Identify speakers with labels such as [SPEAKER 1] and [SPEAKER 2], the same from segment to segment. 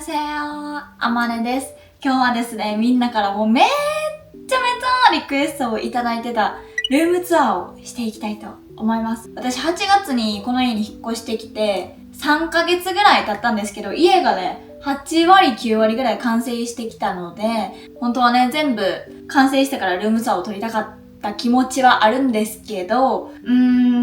[SPEAKER 1] にせよ、あまねです。今日はですね、みんなからもうめっちゃリクエストをいただいてたルームツアーをしていきたいと思います。私8月にこの家に引っ越してきて3ヶ月ぐらい経ったんですけど、家がね、8割9割ぐらい完成してきたので、本当はね、全部完成してからルームツアーを撮りたかった気持ちはあるんですけど、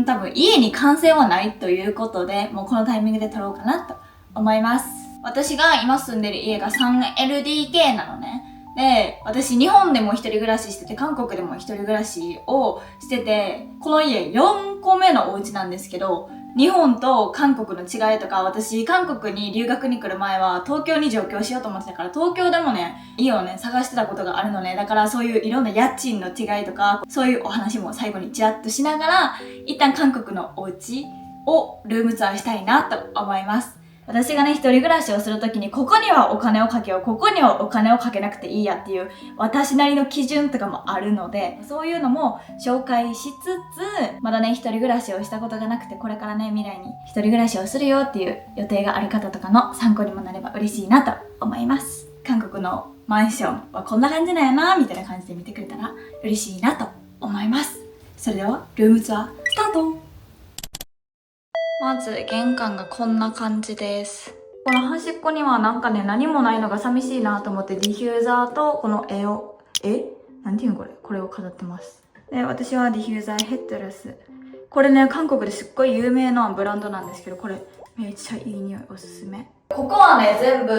[SPEAKER 1] 多分家に完成はないということで、もうこのタイミングで撮ろうかなと思います。私が今住んでる家が 3LDK なのね。で、私日本でも一人暮らししてて、韓国でも一人暮らしをしてて、この家4個目のお家なんですけど、日本と韓国の違いとか、私韓国に留学に来る前は東京に上京しようと思ってたから、東京でもね、家をね、探してたことがあるのね。だからそういういろんな家賃の違いとか、そういうお話も最後にちらっとしながら、一旦韓国のお家をルームツアーしたいなと思います。私がね、一人暮らしをするときに、ここにはお金をかけよう、ここにはお金をかけなくていいやっていう、私なりの基準とかもあるので、そういうのも紹介しつつ、まだね、一人暮らしをしたことがなくて、これからね、未来に一人暮らしをするよっていう予定がある方とかの参考にもなれば嬉しいなと思います。韓国のマンションはこんな感じなんやな、みたいな感じで見てくれたら嬉しいなと思います。それでは、ルームツアー、スタート！まず玄関がこんな感じです。この端っこにはなんかね、何もないのが寂しいなと思ってディフューザーとこのなんていうのこれを飾ってます。で、私はディフューザーヘッドレス。これね、韓国ですっごい有名なブランドなんですけど、これめっちゃいい匂い、おすすめ。ここはね、全部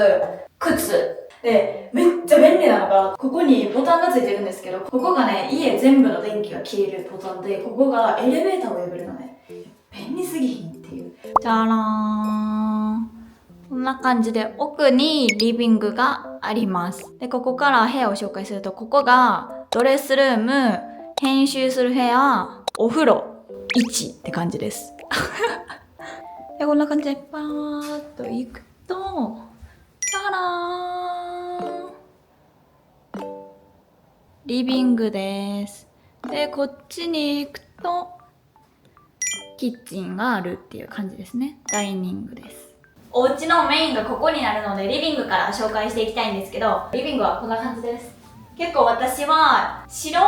[SPEAKER 1] 靴。で、めっちゃ便利なのが、ここにボタンがついてるんですけど、ここがね、家全部の電気が消えるボタンで、ここがエレベーターを呼べるのね。便利すぎひんっていう。じゃらーん。こんな感じで奥にリビングがあります。で、ここから部屋を紹介すると、ここがドレスルーム、編集する部屋、お風呂、1って感じです。で、こんな感じでパーッと行くと、じゃらーん。リビングです。で、こっちに行くと、キッチンがあるっていう感じですね。ダイニングです。お家のメインがここになるので、リビングから紹介していきたいんですけど、リビングはこんな感じです。結構私は白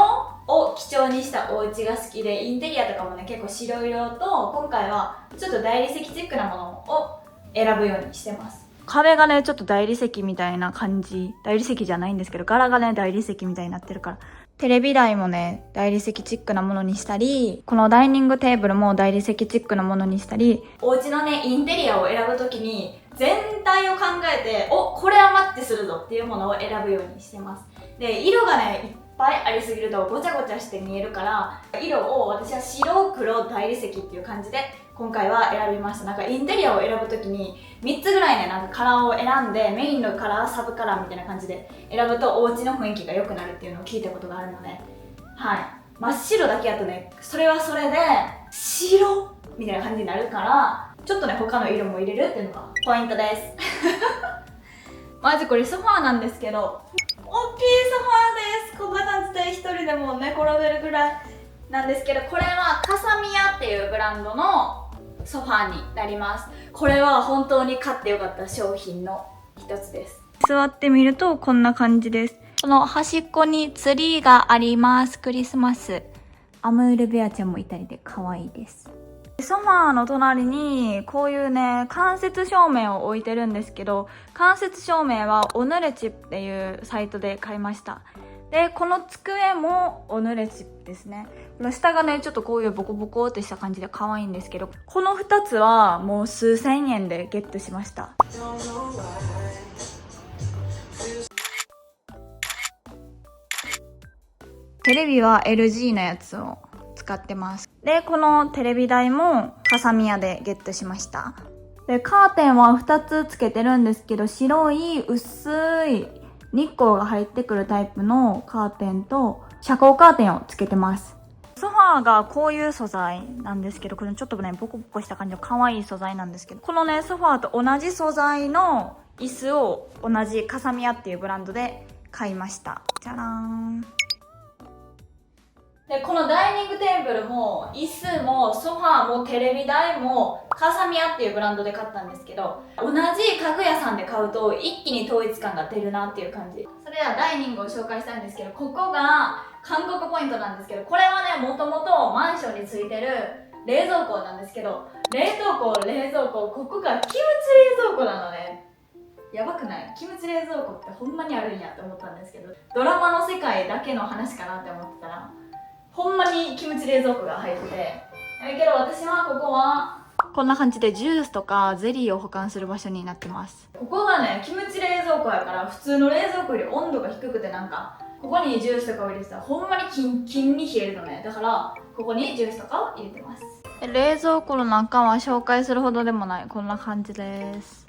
[SPEAKER 1] を基調にしたお家が好きで、インテリアとかもね、結構白色と、今回はちょっと大理石チックなものを選ぶようにしてます。壁がね、ちょっと大理石みたいな感じ。大理石じゃないんですけど、柄がね、大理石みたいになってるから。テレビ台もね、大理石チックなものにしたり、このダイニングテーブルも大理石チックなものにしたり、お家のね、インテリアを選ぶときに、全体を考えて、これはマッチするぞっていうものを選ぶようにしてます。で、色がね、いっぱいありすぎるとごちゃごちゃして見えるから、色を私は白、黒、大理石っていう感じで、今回は選びました。なんかインテリアを選ぶときに3つぐらいね、なんかカラーを選んで、メインのカラー、サブカラーみたいな感じで選ぶとお家の雰囲気が良くなるっていうのを聞いたことがあるので、はい。真っ白だけやとね、それはそれで白みたいな感じになるから、ちょっとね、他の色も入れるっていうのがポイントです。まずこれソファーなんですけど、大きいソファーです。こんな感じで一人でも寝転べるぐらいなんですけど、これはカサミヤっていうブランドのソファーになります。これは本当に買ってよかった商品の一つです。座ってみるとこんな感じです。この端っこにツリーがあります。クリスマス。アムールベアちゃんもいたりで可愛いです。ソファーの隣にこういうね、間接照明を置いてるんですけど、間接照明はオヌレチっていうサイトで買いました。で、この机もオヌレチですね。この下がね、ちょっとこういうボコボコってした感じで可愛いんですけど、この2つはもう数千円でゲットしました。テレビは LG のやつを使ってます。で、このテレビ台もカサミヤでゲットしました。で、カーテンは2つつけてるんですけど、白い薄い日光が入ってくるタイプのカーテンと遮光カーテンをつけてます。ソファーがこういう素材なんですけど、これちょっとね、ボコボコした感じの可愛い素材なんですけど、このね、ソファーと同じ素材の椅子を同じカサミヤっていうブランドで買いました。じゃらーん。で、このダイニングテーブルも椅子もソファーもテレビ台もカサミヤっていうブランドで買ったんですけど、同じ家具屋さんで買うと一気に統一感が出るなっていう感じ。それではダイニングを紹介したいんですけど、ここが韓国ポイントなんですけど、これはね、もともとマンションについてる冷蔵庫なんですけど、冷蔵庫、ここがキムチ冷蔵庫なのね。やばくない？キムチ冷蔵庫ってほんまにあるんやって思ったんですけど、ドラマの世界だけの話かなって思ってたら、ほんまにキムチ冷蔵庫が入ってて、だけど私はここはこんな感じでジュースとかゼリーを保管する場所になってます。ここがね、キムチ冷蔵庫やから普通の冷蔵庫より温度が低くて、なんかここにジュースとかを入れてたらほんまにキンキンに冷えるのね。だからここにジュースとかを入れてます。冷蔵庫の中は紹介するほどでもない、こんな感じです。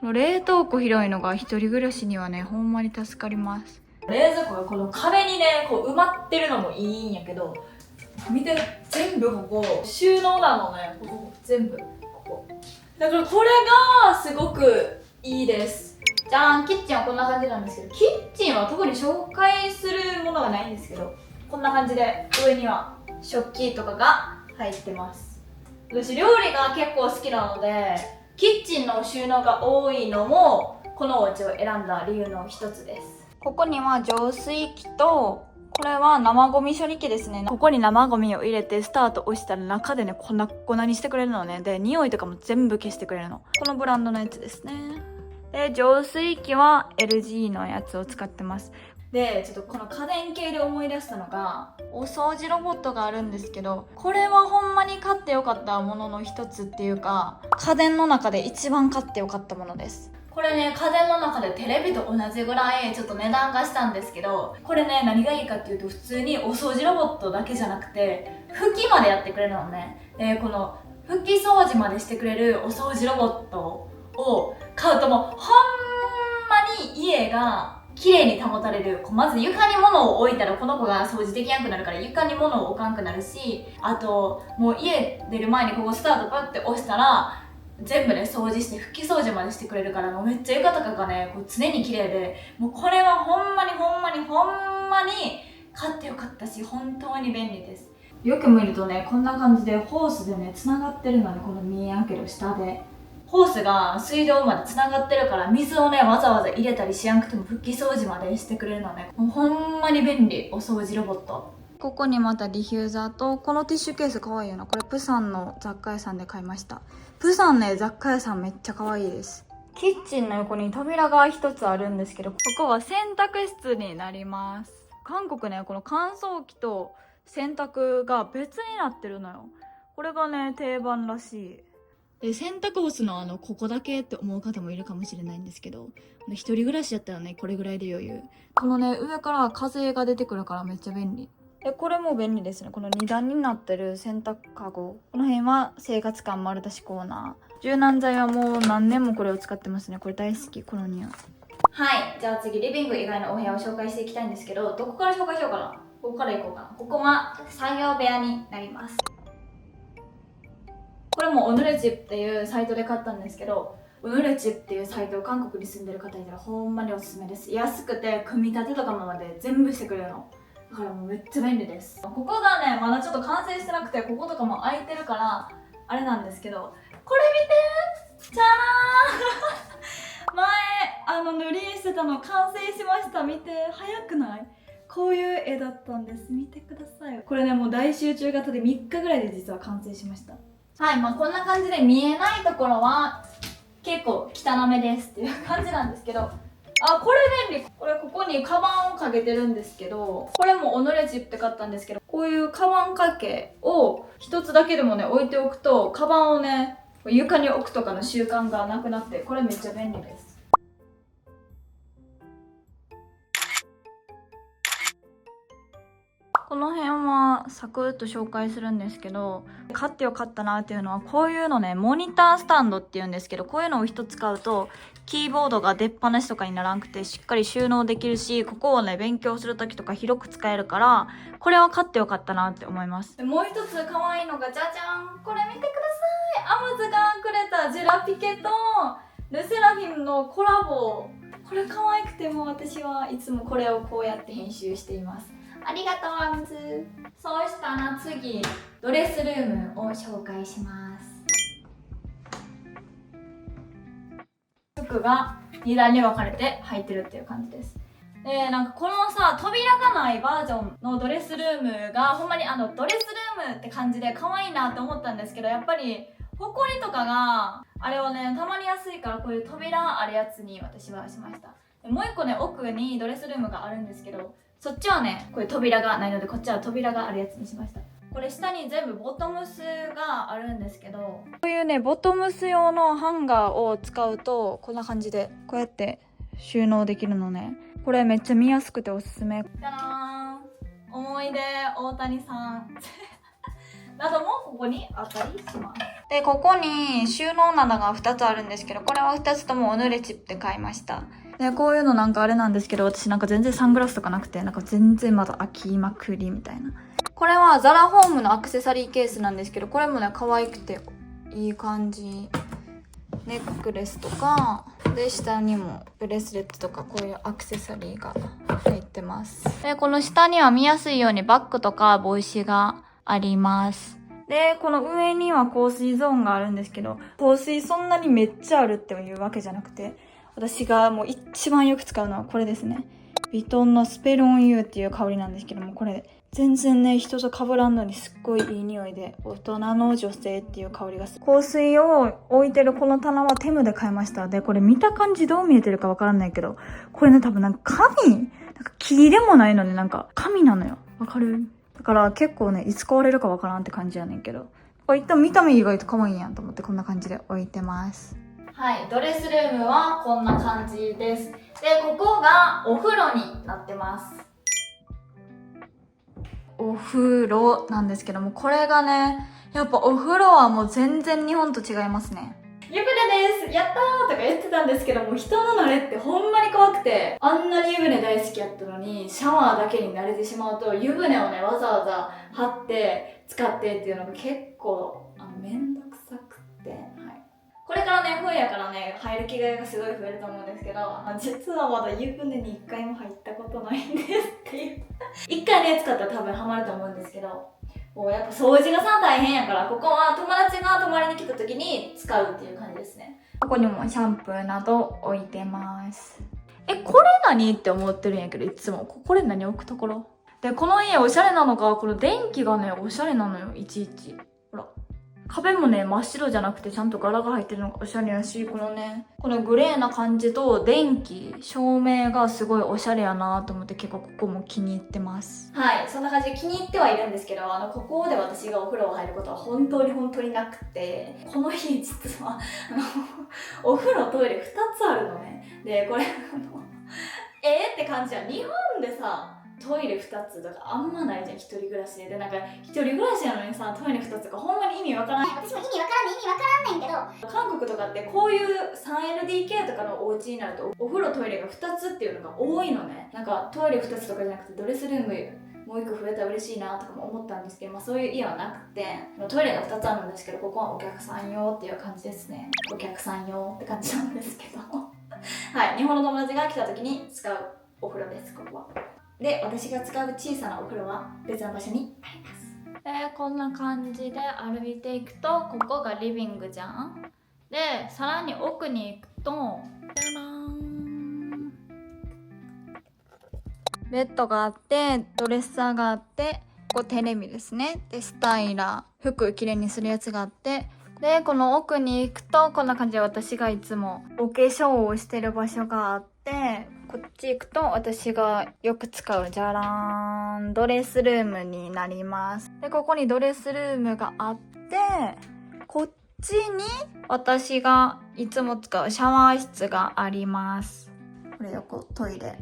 [SPEAKER 1] 冷凍庫広いのが一人暮らしにはね、ほんまに助かります。冷蔵庫がこの壁にね、こう埋まってるのもいいんやけど、見て、全部ここ収納なのね。ここ全部ここだから、これがすごくいいです。じゃん。キッチンはこんな感じなんですけど、キッチンは特に紹介するものがないんですけど、こんな感じで上には食器とかが入ってます。私料理が結構好きなので、キッチンの収納が多いのもこのお家を選んだ理由の一つです。ここには浄水器と、これは生ゴミ処理器ですね。ここに生ゴミを入れてスタート押したら中でね、粉々にしてくれるのね。で、匂いとかも全部消してくれるの。このブランドのやつですね。で、浄水器は LG のやつを使ってます。で、ちょっとこの家電系で思い出したのが、お掃除ロボットがあるんですけど、これはほんまに買ってよかったものの一つっていうか、家電の中で一番買ってよかったものです。これね、家電の中でテレビと同じぐらいちょっと値段がしたんですけど、これね、何がいいかっていうと、普通にお掃除ロボットだけじゃなくて、拭きまでやってくれるのね。で、この拭き掃除までしてくれるお掃除ロボットを買うと、もうほんまに家が綺麗に保たれる。まず床に物を置いたらこの子が掃除できなくなるから、床に物を置かんくなるし、あともう家出る前にここスタートパッて押したら全部ね、掃除して拭き掃除までしてくれるから、もうめっちゃ床とかがね、こう常に綺麗で、もうこれはほんまに買ってよかったし、本当に便利です。よく見るとね、こんな感じでホースでね、繋がってるので、この見えやんけど下でホースが水道まで繋がってるから、水をね、わざわざ入れたりしやんくても拭き掃除までしてくれるのね。もうほんまに便利、お掃除ロボット。ここにまたディフューザーと、このティッシュケースかわいいよな。これプサンの雑貨屋さんで買いました。プサンね、雑貨屋さんめっちゃかわいいです。キッチンの横に扉が一つあるんですけど、ここは洗濯室になります。韓国ね、この乾燥機と洗濯が別になってるのよ。これがね、定番らしい。で、洗濯干すのここだけって思う方もいるかもしれないんですけど、一人暮らしだったらね、これぐらいで余裕。このね、上から風が出てくるからめっちゃ便利。で、これも便利ですね。この2段になってる洗濯かご。この辺は生活感丸出しコーナー。柔軟剤はもう何年もこれを使ってますね。これ大好き、この匂い。はい、じゃあ次リビング以外のお部屋を紹介していきたいんですけど、どこから紹介しようかな。ここから行こうかな。ここは作業部屋になります。これもオヌレチっていうサイトで買ったんですけど、オヌレチっていうサイトを韓国に住んでる方いたらほんまにおすすめです。安くて組み立てとかまで全部してくれるの。だからもうめっちゃ便利です。ここがね、まだちょっと完成してなくて、こことかも空いてるからあれなんですけど、これ見てー、じゃーん前塗り絵してたの完成しました。見て、早くない？こういう絵だったんです。見てください。これね、もう大集中型で3日ぐらいで実は完成しました。はい、こんな感じで見えないところは結構汚めですっていう感じなんですけど、あ、これ便利。これここにカバンをかけてるんですけど、これもオノレジって買ったんですけど、こういうカバン掛けを一つだけでもね、置いておくと、カバンをね、床に置くとかの習慣がなくなって、これめっちゃ便利です。この辺はサクッと紹介するんですけど、買ってよかったなっていうのは、こういうのね、モニタースタンドっていうんですけど、こういうのを一つ買うとキーボードが出っ放しとかにならんくてしっかり収納できるし、ここをね、勉強する時とか広く使えるから、これは買ってよかったなって思います。もう一つ可愛いのがじゃじゃん、これ見てください。アマズがくれたジェラピケとルセラフィムのコラボ。これ可愛くて、もう私はいつもこれをこうやって編集しています。ありがとうアムズ。そうしたら次ドレスルームを紹介します。服が2段に分かれて入ってるっていう感じです。なんかこのさ、扉がないバージョンのドレスルームがほんまにドレスルームって感じで可愛いなって思ったんですけど、やっぱりホコリとかがあれをねたまりやすいから、こういう扉あるやつに私はしました。もう一個ね奥にドレスルームがあるんですけど、そっちはねこういう扉がないので、こっちは扉があるやつにしました。これ下に全部ボトムスがあるんですけど、こういうねボトムス用のハンガーを使うとこんな感じでこうやって収納できるのね。これめっちゃ見やすくておすすめ。じゃらーん、思い出大谷さんなどもここにあったりします。でここに収納棚が2つあるんですけど、これは2つともオヌレチップで買いました。でこういうのなんかあれなんですけど、私なんか全然サングラスとかなくて、なんか全然まだ飽きまくりみたいな。これはザラホームのアクセサリーケースなんですけど、これもね可愛くていい感じ。ネックレスとかで、下にもブレスレットとかこういうアクセサリーが入ってます。でこの下には見やすいようにバッグとか帽子があります。でこの上には香水ゾーンがあるんですけど、香水そんなにめっちゃあるっていうわけじゃなくて、私がもう一番よく使うのはこれですね。ヴィトンのスペロンユーっていう香りなんですけども、これ全然ね人と被らんのにすっごいいい匂いで、大人の女性っていう香りがする。香水を置いてるこの棚はテムで買いました。でこれ見た感じどう見えてるかわからないけど、これね多分なんか紙、なんか木でもないのになんか紙なのよ。わかる？だから結構ねいつ買われるかわからんって感じやねんけど、これ一旦見た目意外と可愛いやんと思ってこんな感じで置いてます。はい、ドレスルームはこんな感じです。でここがお風呂になってます。お風呂なんですけども、これがねやっぱお風呂はもう全然日本と違いますね。湯船ですやったーとか言ってたんですけども、人の慣れってほんまに怖くて、あんなに湯船大好きやったのにシャワーだけに慣れてしまうと、湯船をねわざわざ張って使ってっていうのが結構めんどくさくて、はい、これからね冬やからね入る機会がすごい増えると思うんですけど、実はまだ湯船に1回も入ったことないんですっていう1回ね使ったら多分ハマると思うんですけど、もうやっぱ掃除がさ大変やから、ここは友達が泊まりに来た時に使うっていう感じですね。ここにもシャンプーなど置いてます。これ何って思ってるんやけど、いつもこれ何置くところで、この家おしゃれなのがこの電気がねおしゃれなのよ。いちいちほら壁もね真っ白じゃなくてちゃんと柄が入ってるのがおしゃれやし、このグレーな感じと電気照明がすごいおしゃれやなと思って、結構ここも気に入ってます。はい、そんな感じで気に入ってはいるんですけど、ここで私がお風呂入ることは本当になくて、この日実はお風呂トイレ2つあるのね。でこれって感じじゃん。日本でさトイレ2つとかあんまないじゃん、一人暮らしで。なんか一人暮らしなのにさトイレ2つとかほんまに意味わからん。
[SPEAKER 2] 私も意味わからんねんけど、
[SPEAKER 1] 韓国とかってこういう 3LDK とかのお家になるとお風呂トイレが2つっていうのが多いのね。なんかトイレ2つとかじゃなくてドレスルームもう1個増えたら嬉しいなとかも思ったんですけど、そういう家はなくて、トイレが2つあるんですけど、ここはお客さん用っていう感じですね。お客さん用って感じなんですけどはい、日本の友達が来た時に使うお風呂です、ここは。で、私が使う小さなお風呂は別の場所にあります。こんな感じで歩いていくと、ここがリビングじゃん。で、さらに奥に行くと、じゃらーん、ベッドがあって、ドレッサーがあって、ここテレビですね。で、スタイラー、服きれいにするやつがあって、で、この奥に行くと、こんな感じで私がいつもお化粧をしてる場所があって、こっち行くと私がよく使うじゃらーん、ドレスルームになります。で、ここにドレスルームがあって、こっちに私がいつも使うシャワー室があります。これ横トイレ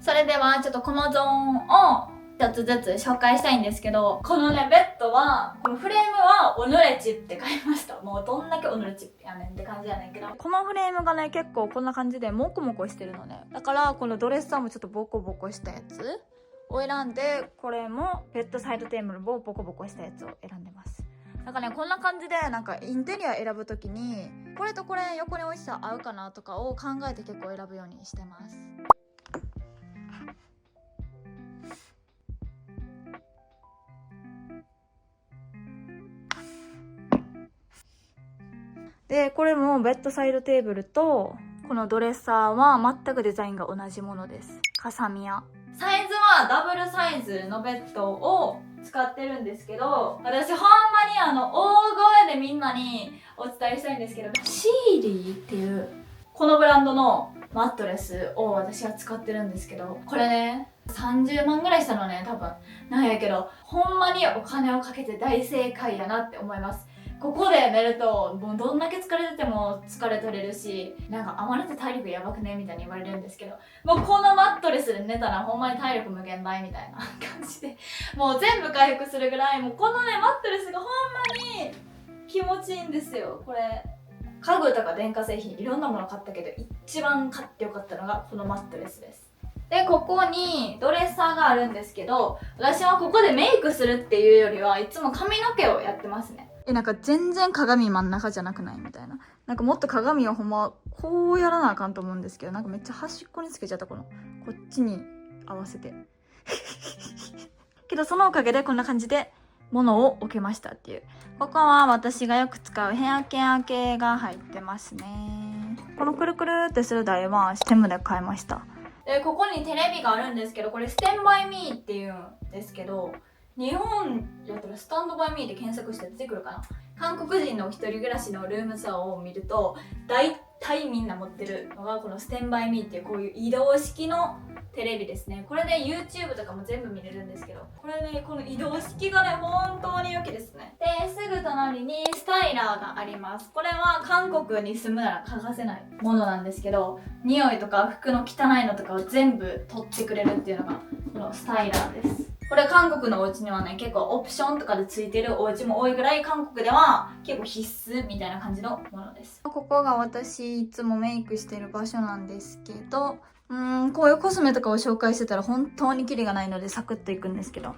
[SPEAKER 1] それではちょっとこのゾーンを一つずつ紹介したいんですけど、このねベッドはこのフレームはオヌレチップって買いました。もうどんだけオヌレチップやねんって感じやねんけど、このフレームがね結構こんな感じでモコモコしてるのね。だからこのドレッサーもちょっとボコボコしたやつを選んで、これもベッドサイドテーブルもボコボコしたやつを選んでます。なんかねこんな感じでなんかインテリア選ぶときにこれとこれ横に置いてたら合うかなとかを考えて結構選ぶようにしてます。で、これもベッドサイドテーブルと、このドレッサーは全くデザインが同じものです。カサミヤ。サイズはダブルサイズのベッドを使ってるんですけど、私ほんまに大声でみんなにお伝えしたいんですけど、シーリーっていうこのブランドのマットレスを私は使ってるんですけど、これね、30万ぐらいしたのね、多分。なんやけど、ほんまにお金をかけて大正解やなって思います。ここで寝ると、もうどんだけ疲れてても疲れ取れるし、なんか、あまねて体力やばくねみたいに言われるんですけど、もうこのマットレスで寝たらほんまに体力無限大みたいな感じで、もう全部回復するぐらい、もうこのね、マットレスがほんまに気持ちいいんですよ。これ、家具とか電化製品いろんなもの買ったけど、一番買ってよかったのがこのマットレスです。で、ここにドレッサーがあるんですけど、私はここでメイクするっていうよりはいつも髪の毛をやってますね。なんか全然鏡真ん中じゃなくないみたいな。なんかもっと鏡をほんまこうやらなあかんと思うんですけど、なんかめっちゃ端っこにつけちゃったこっちに合わせて。けどそのおかげでこんな感じで物を置けましたっていう。ここは私がよく使うヘアケア系が入ってますね。このくるくるってする台はステムで買いました。で、ここにテレビがあるんですけど、これステンバイミーっていうんですけど、日本やったらスタンドバイミーで検索して出てくるかな。韓国人の一人暮らしのルームツアーを見ると、大体みんな持ってるのがこのステンバイミーっていうこういう移動式のテレビですね。これで YouTube とかも全部見れるんですけど、これね、この移動式がね、本当に良きですね。で、すぐ隣にスタイラーがあります。これは韓国に住むなら欠かせないものなんですけど、匂いとか服の汚いのとかを全部取ってくれるっていうのがこのスタイラーです。これ韓国のお家にはね、結構オプションとかでついてるお家も多いぐらい、韓国では結構必須みたいな感じのものです。ここが私いつもメイクしてる場所なんですけど、こういうコスメとかを紹介してたら本当にキリがないのでサクッといくんですけど。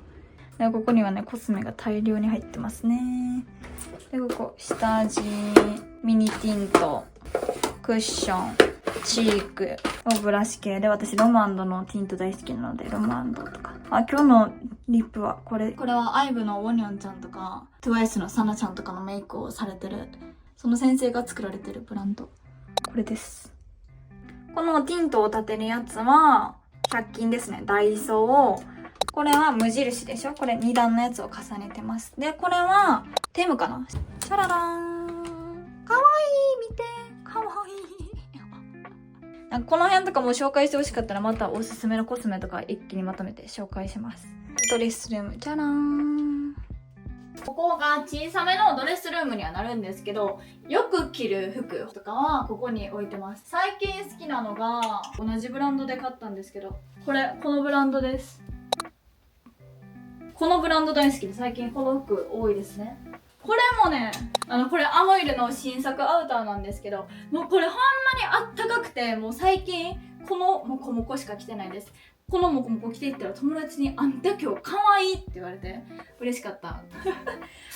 [SPEAKER 1] で、ここにはね、コスメが大量に入ってますね。で、ここ、下地、ミニティント、クッション、チーク、ブラシ系で、私ロマンドのティント大好きなので、ロマンドとか。あ、今日のリップはこれはIVEのウォニョンちゃんとか、TWICE のサナちゃんとかのメイクをされてる、その先生が作られてるブランド。これです。このティントを立てるやつは、100均ですね。ダイソー。これは無印でしょ。これ2段のやつを重ねてます。で、これは、テムかな。シャララーン。かわいい、見て。かわいい。なんかこの辺とかも紹介してほしかったら、またおすすめのコスメとか一気にまとめて紹介します。ドレスルーム。じゃらーん。ここが小さめのドレスルームにはなるんですけど、よく着る服とかはここに置いてます。最近好きなのが、同じブランドで買ったんですけど、このブランドです。このブランド大好きで、最近この服多いですね。これもね、これアモイルの新作アウターなんですけど、もうこれほんまにあったかくて、もう最近、このモコモコしか着てないです。このモコモコ着ていったら友達に、あんた今日可愛いって言われて、嬉しかった。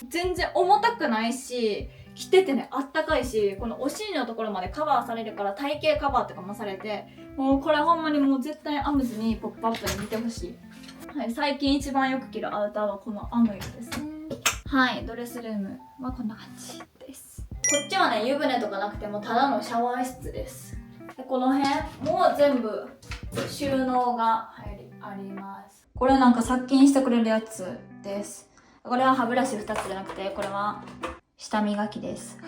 [SPEAKER 1] 全然重たくないし、着ててね、あったかいし、このお尻のところまでカバーされるから、体型カバーとかもされて、もうこれほんまにもう絶対アムズにポップアップで見てほしい。はい、最近一番よく着るアウターはこのアムイルですね。はい、ドレスルームはこんな感じです。こっちはね、湯船とかなくてもただのシャワー室です。で、この辺も全部収納があります。これなんか殺菌してくれるやつです。これは歯ブラシ2つじゃなくて、これは舌磨きです。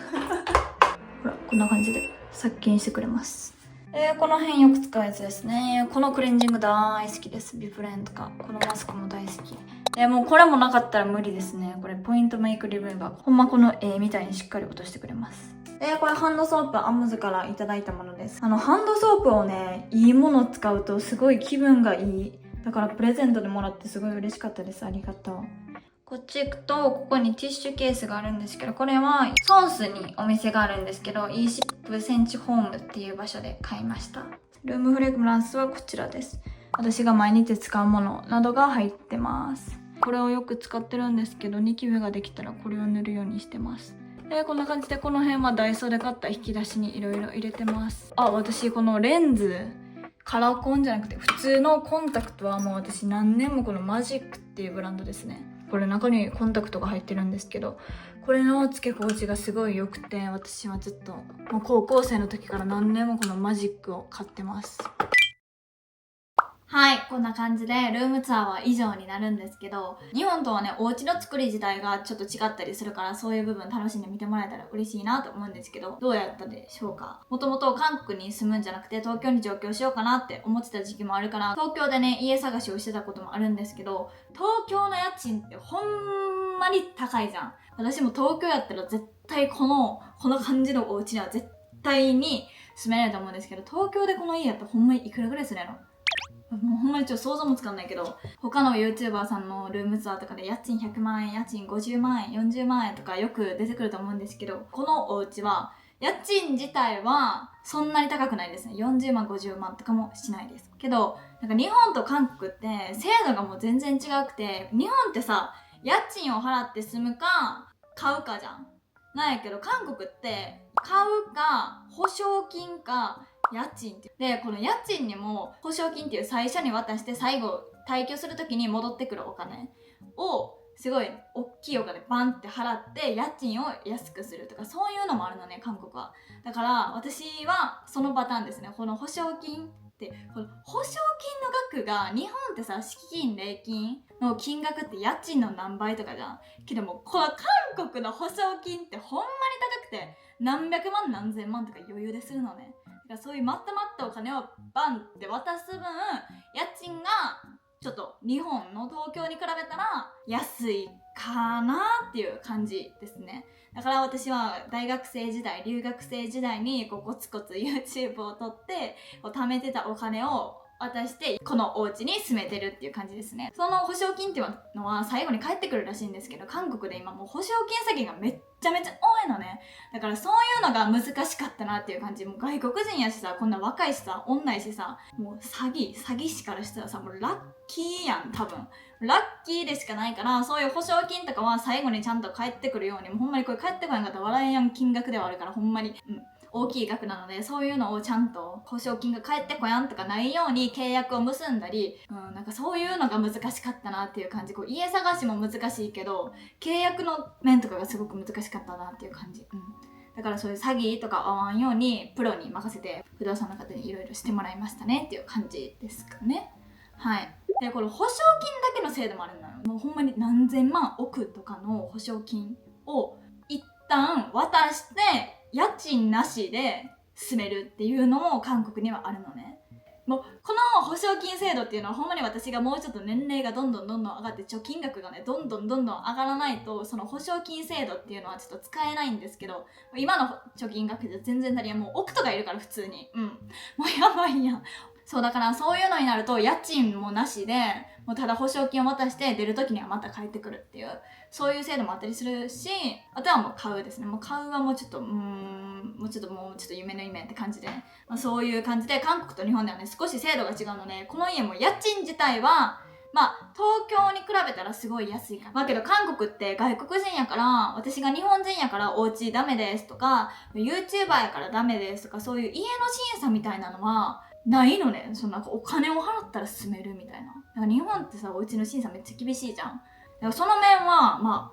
[SPEAKER 1] ほら、こんな感じで殺菌してくれます。この辺よく使うやつですね。このクレンジング大好きです。ビプレンとか。このマスクも大好き。もうこれもなかったら無理ですね。これポイントメイクリムーバー。ほんまこの絵みたいにしっかり落としてくれます。これハンドソープアムズからいただいたものです。ハンドソープをね、いいもの使うとすごい気分がいい。だからプレゼントでもらってすごい嬉しかったです。ありがとう。こっち行くと、ここにティッシュケースがあるんですけど、これはソースにお店があるんですけど、イーシップセンチホームっていう場所で買いました。ルームフレグランスはこちらです。私が毎日使うものなどが入ってます。これをよく使ってるんですけど、ニキビができたらこれを塗るようにしてます。こんな感じでこの辺はダイソーで買った引き出しにいろいろ入れてます。あ、私このレンズ、カラコンじゃなくて普通のコンタクトはもう私何年もこのマジックっていうブランドですね。これ中にコンタクトが入ってるんですけど、これのつけ心地がすごい良くて、私はずっともう高校生の時から何年もこのマジックを買ってます。はい、こんな感じでルームツアーは以上になるんですけど、日本とはね、お家の作り自体がちょっと違ったりするから、そういう部分楽しんで見てもらえたら嬉しいなと思うんですけど、どうやったでしょうか。もともと韓国に住むんじゃなくて東京に上京しようかなって思ってた時期もあるから、東京でね、家探しをしてたこともあるんですけど、東京の家賃ってほんまに高いじゃん。私も東京やったら絶対この感じのお家には絶対に住めないと思うんですけど、東京でこの家やったらほんまにいくらぐらいするの？もうほんまにちょっと想像もつかんないけど、他の YouTuber さんのルームツアーとかで家賃100万円、家賃50万円、40万円とかよく出てくると思うんですけど、このお家は家賃自体はそんなに高くないですね。40万、50万とかもしないです。けど、なんか日本と韓国って制度がもう全然違くて、日本ってさ、家賃を払って住むか買うかじゃん。なんやけど韓国って買うか保証金か家賃ってで、この家賃にも保証金っていう最初に渡して最後退去するときに戻ってくるお金をすごい大きいお金バンって払って家賃を安くするとか、そういうのもあるのね、韓国は。だから私はそのパターンですね。この保証金ってこの保証金の額が、日本ってさ、敷金礼金の金額って家賃の何倍とかじゃん。けどもこの韓国の保証金ってほんまに高くて、何百万何千万とか余裕でするのね。だからそういうまったまったお金をバンって渡す分、家賃がちょっと日本の東京に比べたら安いかなっていう感じですね。だから私は大学生時代、留学生時代にこうコツコツ YouTube を撮って貯めてたお金を渡してこのお家に住めてるっていう感じですね。その保証金っていうのは最後に返ってくるらしいんですけど、韓国で今もう保証金詐欺がめっちゃめちゃ多いのね。だからそういうのが難しかったなっていう感じ。もう外国人やしさ、こんな若いしさ、女やしさ、もう詐欺師からしたらさ、もうラッキーやん、多分。ラッキーでしかないから、そういう保証金とかは最後にちゃんと返ってくるように、もうほんまにこれ返ってこなかったら笑えやん金額ではあるから、ほんまに、大きい額なので、そういうのをちゃんと保証金が返ってこやんとかないように契約を結んだり、なんかそういうのが難しかったなっていう感じ。こう家探しも難しいけど、契約の面とかがすごく難しかったなっていう感じ。だからそういう詐欺とか合わんようにプロに任せて不動産の方にいろいろしてもらいましたねっていう感じですかね。はい。で、これ保証金だけの制度もあるのよ。もうほんまに何千万億とかの保証金を一旦渡して家賃なしで住めるっていうのも韓国にはあるのね。もうこの保証金制度っていうのはほんまに私がもうちょっと年齢がどんどん上がって貯金額がねどんどん上がらないと、その保証金制度っていうのはちょっと使えないんですけど、今の貯金額じゃ全然足りん。もう億とかいるから普通にもうやばいやん。そうだからそういうのになると家賃もなしでもうただ保証金を渡して出る時にはまた帰ってくるっていうそういう制度もあったりするし、あとはもう買うですね。もう買うはもうちょっともうちょっと夢の夢って感じで、そういう感じで韓国と日本ではね少し制度が違うので、この家も家賃自体は東京に比べたらすごい安いかな。けど韓国って外国人やから、私が日本人やからお家ダメですとか YouTuber やからダメですとか、そういう家の審査みたいなのはないのね。そのなんかお金を払ったら住めるみたいな。なんか日本ってさ、お家の審査めっちゃ厳しいじゃん。だからその面は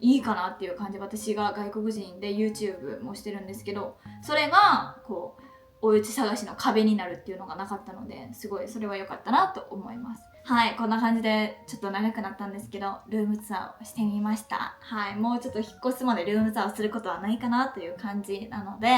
[SPEAKER 1] いいかなっていう感じ。私が外国人で YouTube もしてるんですけど、それがこうお家探しの壁になるっていうのがなかったので、すごいそれは良かったなと思います。はい、こんな感じでちょっと長くなったんですけど、ルームツアーをしてみました。はい、もうちょっと引っ越すまでルームツアーをすることはないかなという感じなので、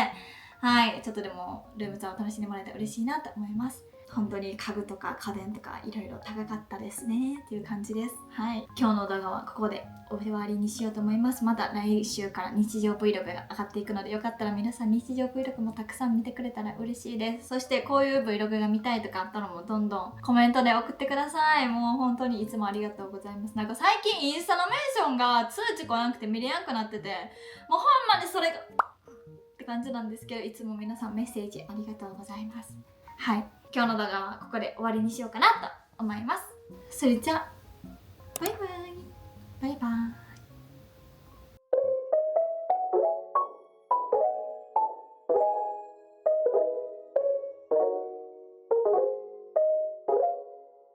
[SPEAKER 1] はい、ちょっとでもルームツアーを楽しんでもらえたら嬉しいなと思います。本当に家具とか家電とかいろいろ高かったですねっていう感じです。はい、今日の動画はここで終わりにしようと思います。また来週から日常 Vlog が上がっていくので、よかったら皆さん日常 Vlog もたくさん見てくれたら嬉しいです。そしてこういう Vlog が見たいとかあったのもどんどんコメントで送ってください。もう本当にいつもありがとうございます。なんか最近インスタのメンションが通知来なくて見れなくなってて、もうほんまにそれがって感じなんですけど、いつも皆さんメッセージありがとうございます。はい、今日の動画はここで終わりにしようかなと思います。それじゃあバイバイバイバイ。